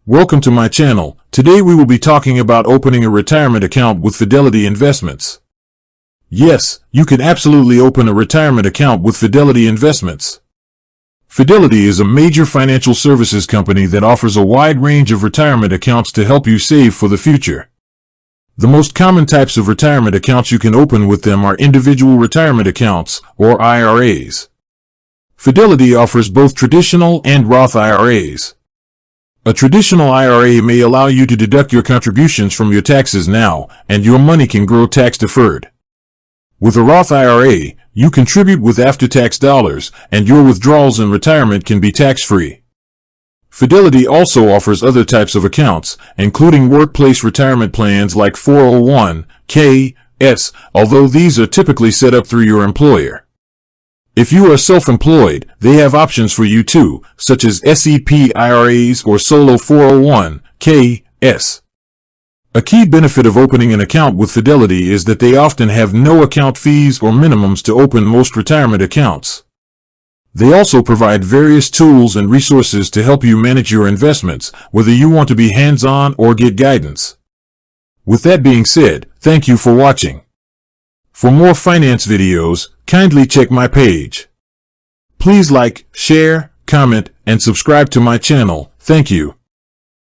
Welcome to my channel. Today we will be talking about opening a retirement account with Fidelity Investments. Yes, you can absolutely open a retirement account with Fidelity Investments. Fidelity is a major financial services company that offers a wide range of retirement accounts to help you save for the future. The most common types of retirement accounts you can open with them are individual retirement accounts, or IRAs. Fidelity offers both traditional and Roth IRAs. A traditional IRA may allow you to deduct your contributions from your taxes now, and your money can grow tax-deferred. With a Roth IRA, you contribute with after-tax dollars, and your withdrawals in retirement can be tax-free. Fidelity also offers other types of accounts, including workplace retirement plans like 401(k)s, although these are typically set up through your employer. If you are self-employed, they have options for you too, such as SEP IRAs or solo 401(k)s. A key benefit of opening an account with Fidelity is that they often have no account fees or minimums to open most retirement accounts. They also provide various tools and resources to help you manage your investments, whether you want to be hands-on or get guidance. With that being said, thank you for watching. For more finance videos, kindly check my page. Please like, share, comment, and subscribe to my channel. Thank you.